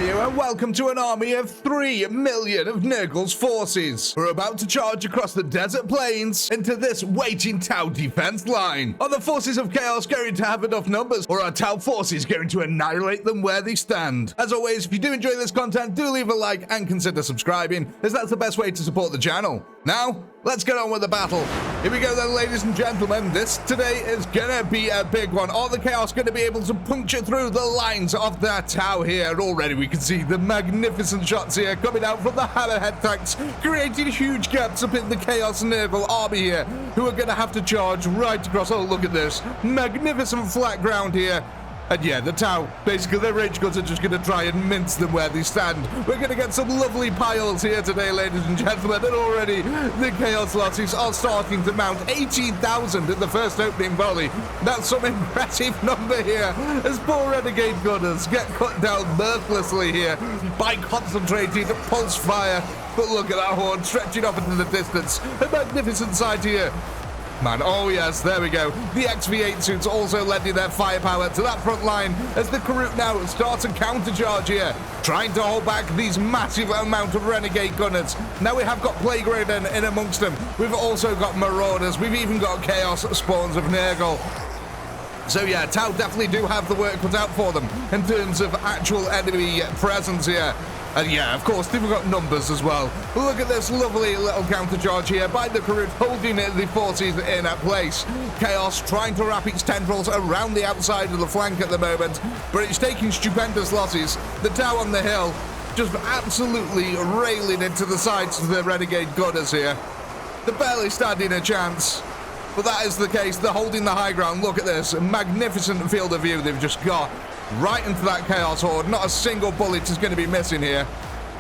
dare you, and welcome to an army of 3 million of Nurgle's forces. We're about to charge across the desert plains into this waiting Tau defense line. Are the forces of chaos going to have enough numbers, or are Tau forces going to annihilate them where they stand? As always, if you do enjoy this content, do leave a like and consider subscribing, as that's the best way to support the channel. Now, let's get on with the battle. Here we go then, ladies and gentlemen. This today is gonna be a big one. Are the chaos gonna be able to puncture through the lines of that Tau here? Already we can see the magnificent shots here coming out from the hammerhead tanks, creating huge gaps up in the chaos Nurgle army here, who are gonna have to charge right across. Oh, look at this magnificent flat ground here. And yeah, the Tau, basically their rage guns are just going to try and mince them where they stand. We're going to get some lovely piles here today, ladies and gentlemen, and already the Chaos losses are starting to mount. 18,000 in the first opening volley. That's some impressive number here, as poor renegade gunners get cut down mercilessly here by concentrated pulse fire. But look at that horde stretching off into the distance. A magnificent sight here. Man, oh yes, there we go. The XV8 suits also lending their firepower to that front line as the Karut now starts a counter-charge here, trying to hold back these massive amount of renegade gunners. Now we have got Plague Raiden in amongst them. We've also got Marauders. We've even got Chaos spawns of Nurgle. So yeah, Tau definitely do have the work cut out for them in terms of actual enemy presence here. And yeah, of course, they've got numbers as well. Look at this lovely little counter-charge here by the Karut, holding the forces in place. Chaos trying to wrap its tendrils around the outside of the flank at the moment, but it's taking stupendous losses. The Tau on the hill just absolutely railing into the sides of the renegade gunners here. They're barely standing a chance. But that is the case. They're holding the high ground. Look at this magnificent field of view they've just got right into that Chaos horde. Not a single bullet is going to be missing here.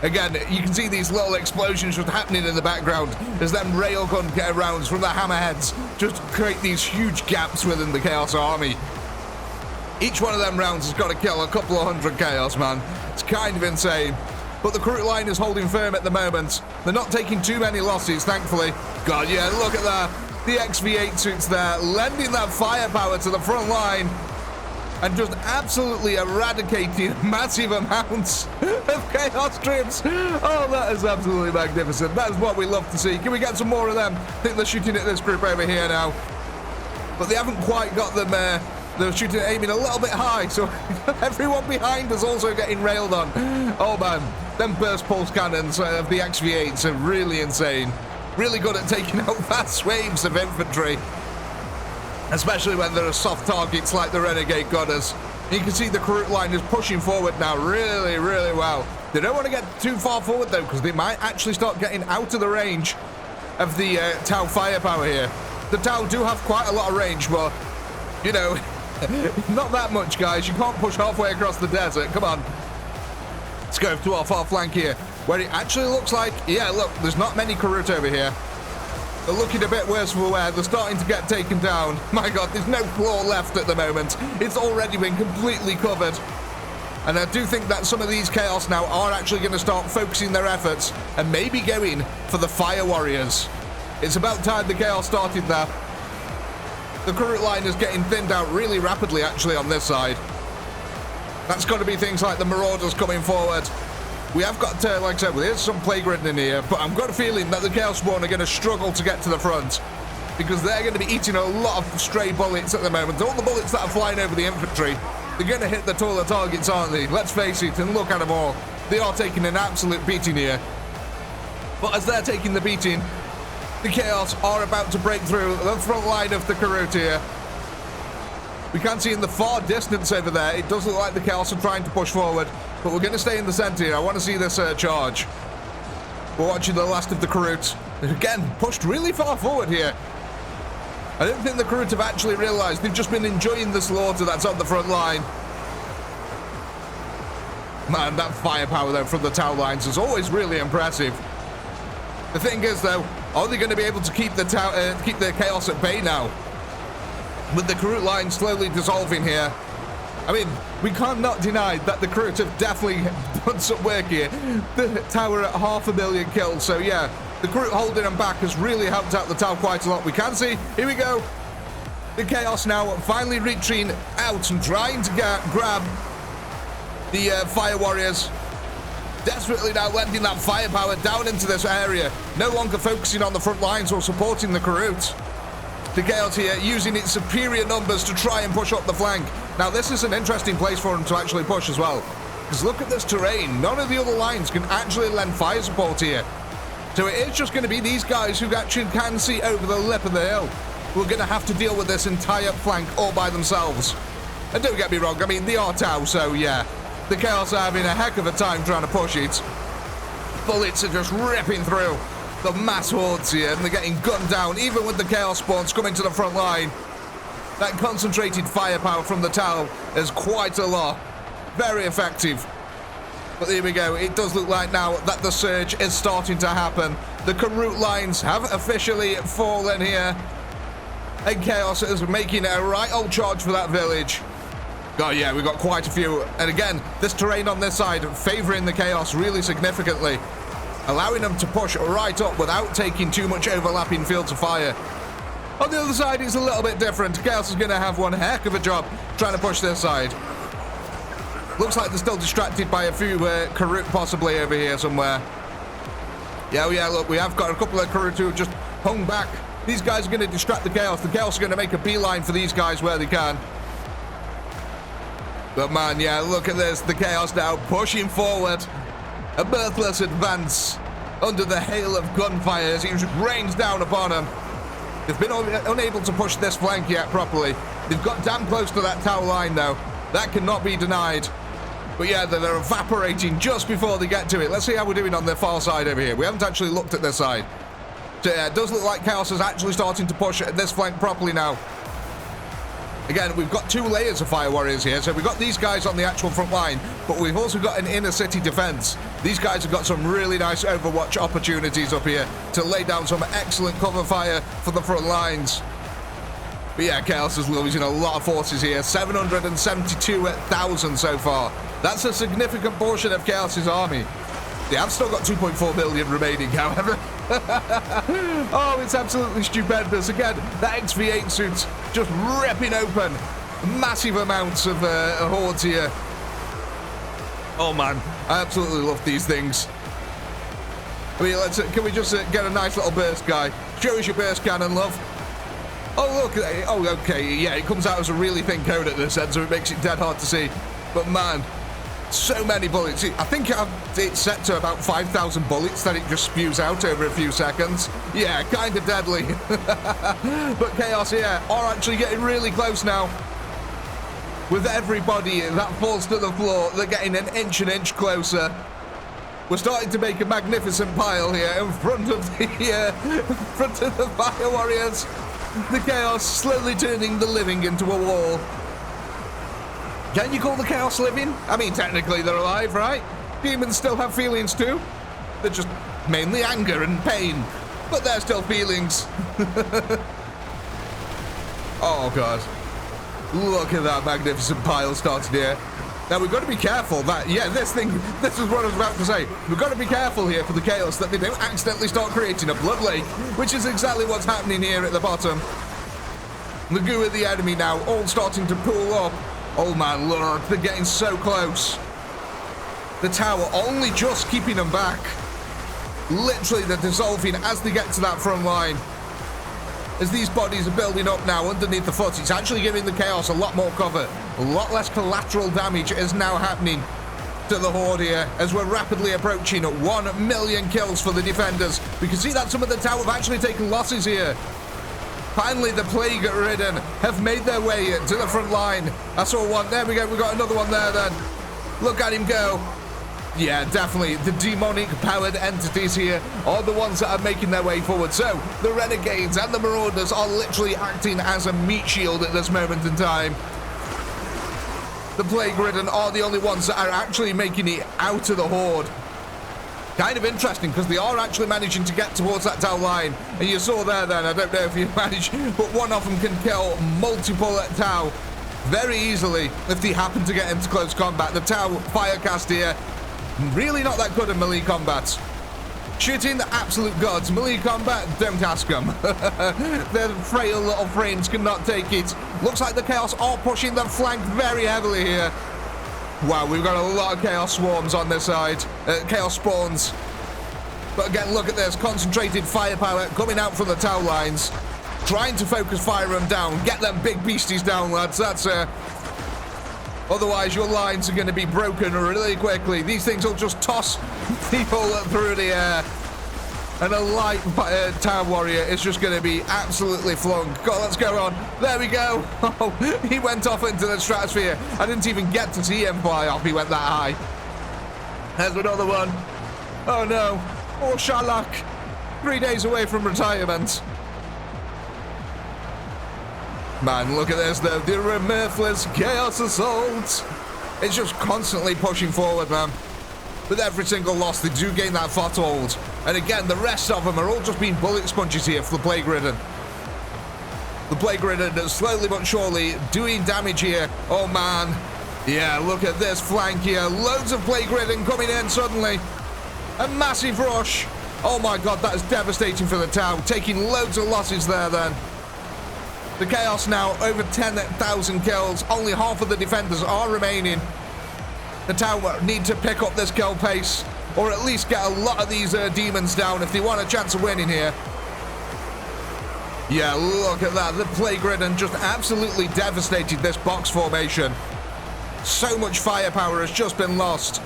Again, you can see these little explosions just happening in the background as them railgun rounds from the hammerheads just create these huge gaps within the Chaos army. Each one of them rounds has got to kill a couple of hundred Chaos, man. It's kind of insane. But the Karut line is holding firm at the moment. They're not taking too many losses, thankfully. God, yeah, look at that. The XV8 suits there, lending that firepower to the front line and just absolutely eradicating massive amounts of Chaos troops. Oh, that is absolutely magnificent. That is what we love to see. Can we get some more of them? I think they're shooting at this group over here now. But they haven't quite got them, they're shooting, aiming a little bit high, so everyone behind is also getting railed on. Oh man, them burst pulse cannons of the XV8s are really insane. Really good at taking out vast waves of infantry, especially when there are soft targets like the renegade gunners. You can see the Karut line is pushing forward now really, really well. They don't want to get too far forward though, because they might actually start getting out of the range of the Tau firepower here. The Tau do have quite a lot of range, but you know, not that much, guys. You can't push halfway across the desert. Come on. Let's go to our far flank here, where it actually looks like, yeah, look, there's not many Karut over here. They're looking a bit worse for wear. They're starting to get taken down. My God, there's no floor left at the moment. It's already been completely covered. And I do think that some of these Chaos now are actually going to start focusing their efforts and maybe going for the Fire Warriors. It's about time the Chaos started there. The Karut line is getting thinned out really rapidly, actually, on this side. That's got to be things like the Marauders coming forward. We have got, like I said, there's some Plague Ridden in here, but I've got a feeling that the Chaos Spawn are going to struggle to get to the front because they're going to be eating a lot of stray bullets at the moment. All the bullets that are flying over the infantry, they're going to hit the taller targets, aren't they? Let's face it, and look at them all. They are taking an absolute beating here. But as they're taking the beating, the Chaos are about to break through the front line of the Karut here. We can see in the far distance over there, it does look like the Chaos are trying to push forward, but we're going to stay in the center here. I want to see this charge. We're watching the last of the Karut. Again, pushed really far forward here. I don't think the Karut have actually realized they've just been enjoying the slaughter that's on the front line. Man, that firepower though from the Tau lines is always really impressive. The thing is though, are they going to be able to keep the Chaos at bay now? With the Karut line slowly dissolving here. I mean, we can't not deny that the Karut have definitely done some work here. The Tower at 500,000 kills, so yeah, the Karut holding them back has really helped out the Tau quite a lot. We can see, here we go, the Chaos now finally reaching out and trying to grab the Fire Warriors. Desperately now lending that firepower down into this area. No longer focusing on the front lines or supporting the Karut. The Chaos here using its superior numbers to try and push up the flank. Now this is an interesting place for them to actually push as well. Because look at this terrain. None of the other lines can actually lend fire support here. So it is just going to be these guys who actually can see over the lip of the hill. We're going to have to deal with this entire flank all by themselves. And don't get me wrong, I mean, they are Tau, so yeah. The Chaos are having a heck of a time trying to push it. Bullets are just ripping through the mass hordes here, and they're getting gunned down, even with the Chaos spawns coming to the front line. That concentrated firepower from the Tau is quite a lot. Very effective. But here we go. It does look like now that the surge is starting to happen. The Karut lines have officially fallen here. And Chaos is making a right old charge for that village. Oh yeah, we've got quite a few. And again, this terrain on this side favoring the Chaos really significantly, allowing them to push right up without taking too much overlapping fields of fire. On the other side, it's a little bit different. Chaos is going to have one heck of a job trying to push this side. Looks like they're still distracted by a few Karut possibly over here somewhere. Yeah, look, we have got a couple of Karut who have just hung back. These guys are going to distract the Chaos. The Chaos are going to make a beeline for these guys where they can. But man, yeah, look at this. The Chaos now pushing forward. A birthless advance under the hail of gunfire as it just rains down upon them. They've been unable to push this flank yet properly. They've got damn close to that tower line though. That cannot be denied. But yeah, they're evaporating just before they get to it. Let's see how we're doing on the far side over here. We haven't actually looked at this side. So yeah, it does look like Chaos is actually starting to push this flank properly now. Again, we've got two layers of fire warriors here. So we've got these guys on the actual front line, but we've also got an inner city defense. These guys have got some really nice overwatch opportunities up here to lay down some excellent cover fire for the front lines. But yeah, Chaos is losing a lot of forces here. 772,000 so far. That's a significant portion of Chaos's army. They have still got 2.4 million remaining, however. Oh, it's absolutely stupendous. Again, that XV8 suit's just ripping open massive amounts of hordes here. Oh man, I absolutely love these things. I mean, can we just get a nice little burst guy? Show us your burst cannon, love. Oh, look. Oh, okay. Yeah, it comes out as a really thin cone at this end, so it makes it dead hard to see. But man, so many bullets. I think it's set to about 5,000 bullets that it just spews out over a few seconds. Yeah, kind of deadly. But Chaos here are actually getting really close now. With everybody that falls to the floor, they're getting an inch closer. We're starting to make a magnificent pile here in front of the fire warriors. The Chaos slowly turning the living into a wall. Can you call the Chaos living? I mean, technically they're alive, right? Demons still have feelings too. They're just mainly anger and pain, but they're still feelings. Oh god. Look at that magnificent pile started here. Now we've got to be careful that, yeah, this is what I was about to say. We've got to be careful here for the Chaos that they don't accidentally start creating a blood lake, which is exactly what's happening here at the bottom. The goo of the enemy now all starting to pool up. Oh my lord, they're getting so close. The tower only just keeping them back. Literally, they're dissolving as they get to that front line. As these bodies are building up now underneath the foot, it's actually giving the Chaos a lot more cover. A lot less collateral damage is now happening to the Horde here as we're rapidly approaching 1 million kills for the defenders. We can see that some of the tower have actually taken losses here. Finally, the plague-ridden have made their way to the front line. I saw one. There we go. We got another one there then. Look at him go. Yeah, definitely. The demonic-powered entities here are the ones that are making their way forward. So, the Renegades and the Marauders are literally acting as a meat shield at this moment in time. The plague-ridden are the only ones that are actually making it out of the Horde. Kind of interesting, because they are actually managing to get towards that Tau line. And you saw there then, I don't know if you managed, but one of them can kill multiple Tau very easily if they happen to get into close combat. The Tau Firecast here, really not that good in melee combat. Shooting the absolute gods. Melee combat, don't ask them. Their frail little frames cannot take it. Looks like the Chaos are pushing the flank very heavily here. Wow, we've got a lot of Chaos Swarms on this side. Chaos Spawns. But again, look at this. Concentrated firepower coming out from the tower lines. Trying to focus fire them down. Get them big beasties down, lads. That's otherwise, your lines are going to be broken really quickly. These things will just toss people through the air. And a light tower warrior is just going to be absolutely flung. God, let's go on. There we go. Oh, he went off into the stratosphere. I didn't even get to see him fly off. He went that high. There's another one. Oh, no. Oh, Sherlock. 3 days away from retirement. Man, look at this, though. The Remorseless Chaos Assault. It's just constantly pushing forward, man. With every single loss, they do gain that foothold. And again, the rest of them are all just being bullet sponges here for the Plague Ridden. The Plague Ridden is slowly but surely doing damage here. Oh, man. Yeah, look at this flank here. Loads of Plague Ridden coming in suddenly. A massive rush. Oh, my God, that is devastating for the town. Taking loads of losses there, then. The Chaos now over 10,000 kills. Only half of the defenders are remaining. The tower need to pick up this kill pace, or at least get a lot of these demons down if they want a chance of winning here. Yeah, look at that. The Plague Ridden just absolutely devastated this box formation. So much firepower has just been lost,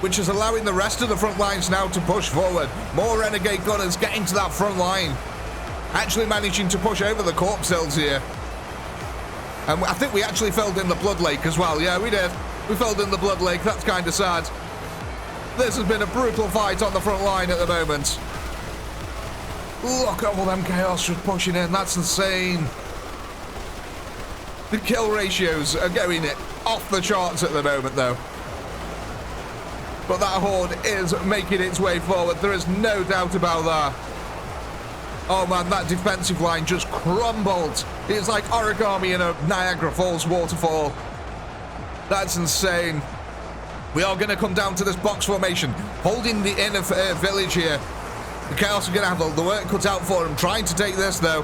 which is allowing the rest of the front lines now to push forward. More Renegade Gunners getting to that front line. Actually managing to push over the corpse hills here. And I think we actually filled in the Blood Lake as well. Yeah, we did. We filled in the Blood Lake. That's kind of sad. This has been a brutal fight on the front line at the moment. Look at all them Chaos just pushing in. That's insane. The kill ratios are going off the charts at the moment, though. But that Horde is making its way forward. There is no doubt about that. Oh, man, that defensive line just crumbled. It's like origami in a Niagara Falls waterfall. That's insane. We are going to come down to this box formation, holding the inner village here. The Chaos are going to have the work cut out for them, trying to take this, though.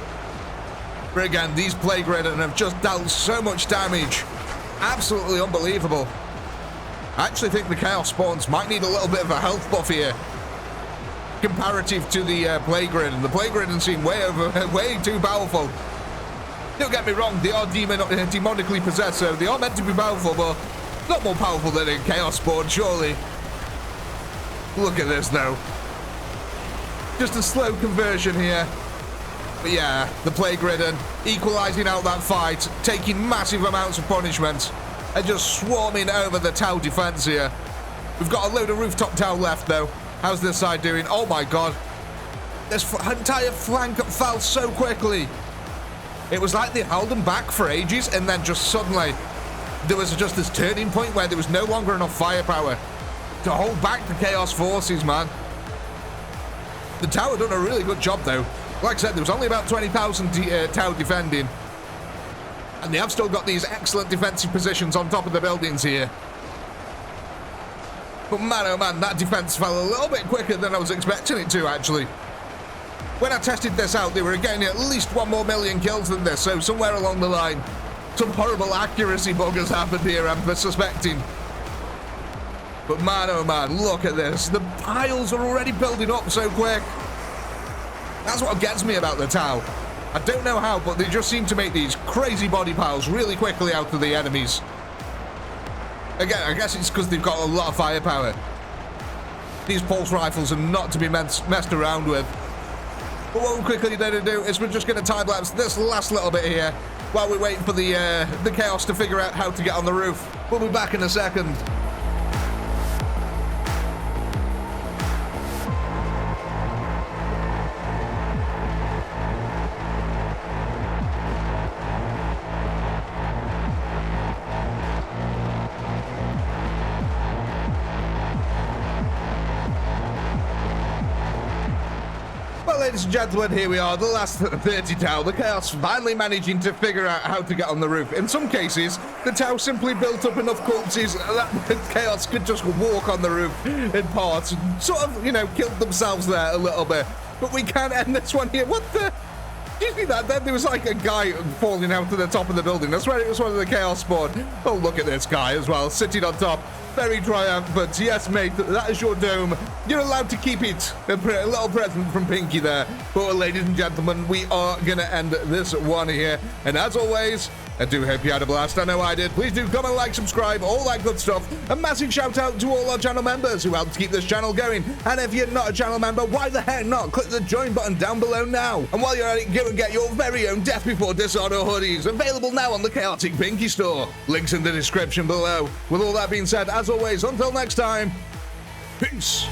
But again, these Plague Ridden have just dealt so much damage. Absolutely unbelievable. I actually think the Chaos Spawns might need a little bit of a health buff here, comparative to the Plague Ridden. The Plague Ridden seem way too powerful. Don't get me wrong, they are demonically possessed, so they are meant to be powerful, but not more powerful than a Chaos Spawn, surely. Look at this, though. Just a slow conversion here. But yeah, the Plague Ridden equalizing out that fight, taking massive amounts of punishment, and just swarming over the tower defense here. We've got a load of rooftop tower left, though. How's this side doing? Oh, my God. This entire flank fell so quickly. It was like they held them back for ages, and then just suddenly there was just this turning point where there was no longer enough firepower to hold back the Chaos forces, man. The tower done a really good job, though. Like I said, there was only about 20,000 tower defending, and they have still got these excellent defensive positions on top of the buildings here. But man, oh man, that defense fell a little bit quicker than I was expecting it to, actually. When I tested this out, they were getting at least 1 more million kills than this, so somewhere along the line, some horrible accuracy bug has happened here, I'm suspecting. But man, oh man, look at this. The piles are already building up so quick. That's what gets me about the Tau. I don't know how, but they just seem to make these crazy body piles really quickly out of the enemies. Again, I guess it's because they've got a lot of firepower. These pulse rifles are not to be messed around with. But what we're quickly going to do is we're just going to time-lapse this last little bit here while we wait for the Chaos to figure out how to get on the roof. We'll be back in a second. Ladies and gentlemen, here we are, the last 30 Tau. The Chaos finally managing to figure out how to get on the roof. In some cases, the Tau simply built up enough corpses that the Chaos could just walk on the roof in parts and sort of, you know, killed themselves there a little bit. But we can end this one here. What the? you see that? Then there was like a guy falling out to the top of the building. That's right, it was one of the Chaos spawn. Oh, look at this guy as well, sitting on top. Very triumphant. Yes, mate, that is your dome. You're allowed to keep it. A little present from Pinky there. But ladies and gentlemen, we are going to end this one here. And as always, I do hope you had a blast. I know I did. Please do comment, like, subscribe, all that good stuff. A massive shout out to all our channel members who helped keep this channel going. And if you're not a channel member, why the heck not? Click the join button down below now. And while you're at it, go and get your very own Death Before Dishonor hoodies, available now on the Chaotic Pinky store. Links in the description below. With all that being said, as always, until next time, peace.